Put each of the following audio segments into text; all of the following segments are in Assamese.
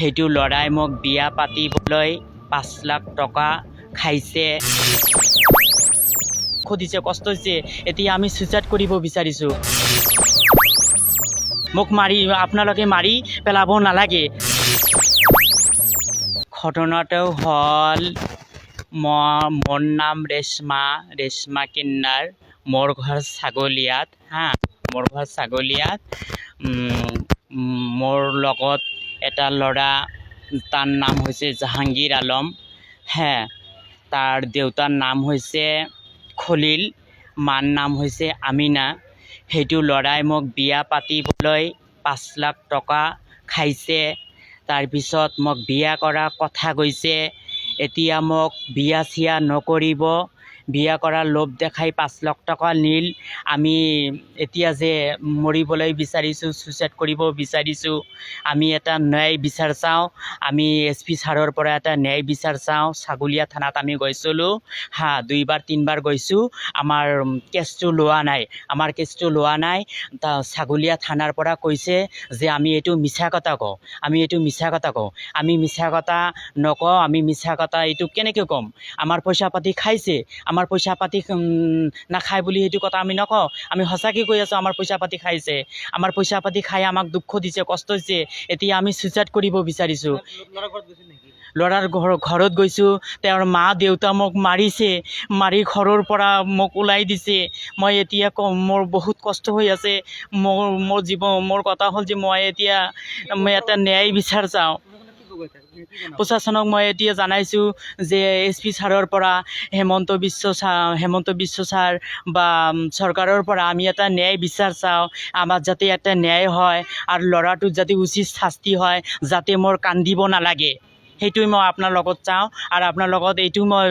সেইটো ল'ৰাই মোক বিয়া পাতিবলৈ 5 লাখ টকা খাইছে, খুদিছে, কষ্ট হৈছে। এতিয়া আমি সুইচাইড কৰিব বিচাৰিছোঁ। মোক আপোনালোকে মাৰি পেলাব নালাগে। ঘটনাটো হ'ল মোৰ নাম ৰেশমা কিন্নাৰ, মোৰ ঘৰ ছাগলীয়াত মোৰ ঘৰ ছাগলীয়াত। মোৰ লগত এটা ল'ৰা, তাৰ নাম হৈছে জাহাংগীৰ আলম। তাৰ দেউতাৰ নাম হৈছে খলিল, মাৰ নাম হৈছে আমিনা। সেইটো ল'ৰাই মোক বিয়া পাতিবলৈ 5 লাখ টকা খাইছে। তাৰপিছত মোক বিয়া কৰা কথা কৈছে। এতিয়া মোক বিয়া চিয়া নকৰিব, বিয়া কৰাৰ লোভ দেখাই 5 লাখ টকা নিল। আমি এতিয়া যে মৰিবলৈ বিচাৰিছোঁ, সুইচাইড কৰিব বিচাৰিছোঁ, আমি এটা ন্যায় বিচাৰ চাওঁ। আমি SP ছাৰৰ পৰা এটা ন্যায় বিচাৰ চাওঁ। ছাগলীয়া থানাত আমি গৈছিলোঁ, 2 বাৰ 3 বাৰ গৈছোঁ। আমাৰ কেছটো লোৱা নাই। ছাগলীয়া থানাৰ পৰা কৈছে যে আমি এইটো মিছা কথা কওঁ। আমি মিছা কথা নকওঁ। আমি মিছা কথা এইটো কেনেকৈ ক'ম? আমাৰ পইচা পাতি খাইছে, আমাৰ পইচা পাতি নাখায় বুলি সেইটো কথা আমি নকওঁ। আমি সঁচাকৈ কৈ আছোঁ, আমাৰ পইচা পাতি খাইছে। আমাৰ পইচা পাতি খাই আমাক দুখ দিছে, কষ্ট হৈছে। এতিয়া আমি সুইচাইড কৰিব বিচাৰিছোঁ। ল'ৰাৰ ঘৰত গৈছোঁ, তেওঁৰ মা দেউতা মোক মাৰি ঘৰৰ পৰা মোক ওলাই দিছে। মই এতিয়া মোৰ বহুত কষ্ট হৈ আছে। মোৰ কথা হ'ল যে মই এটা ন্যায় বিচাৰ চাওঁ। প্ৰশাসনক মই এতিয়া জনাইছোঁ যে SP ছাৰৰ পৰা, হেমন্ত বিশ্ব ছাৰ বা চৰকাৰৰ পৰা আমি এটা ন্যায় বিচাৰ চাওঁ। আমাৰ যাতে এটা ন্যায় হয় আৰু ল'ৰাটোৰ যাতে উচিত শাস্তি হয়, যাতে মোৰ কান্দিব নালাগে। সেইটোৱে মই আপোনাৰ লগত চাওঁ। আৰু আপোনাৰ লগত এইটো মই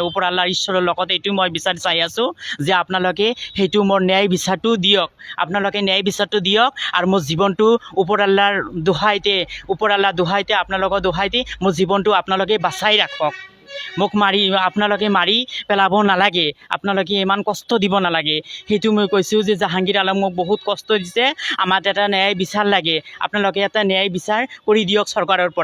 ওপৰ আল্লাহ ঈশ্বৰৰ লগত এইটো মই বিচাৰ চাই আছোঁ যে আপোনালোকে সেইটো মোৰ ন্যায় বিচাৰটো দিয়ক। আৰু মোৰ জীৱনটো ওপৰ আল্লাহ দোহাইতে আপোনালোকৰ দোহাইতে মোৰ জীৱনটো আপোনালোকে বাচাই ৰাখক। মোক আপোনালোকে মাৰি পেলাব নালাগে। আপোনালোকে ইমান কষ্ট দিব নালাগে। সেইটো মই কৈছোঁ যে জাহাংগীৰ আলম মোক বহুত কষ্ট দিছে। আমাক এটা ন্যায় বিচাৰ লাগে। আপোনালোকে এটা ন্যায় বিচাৰ কৰি দিয়ক চৰকাৰৰ পৰা।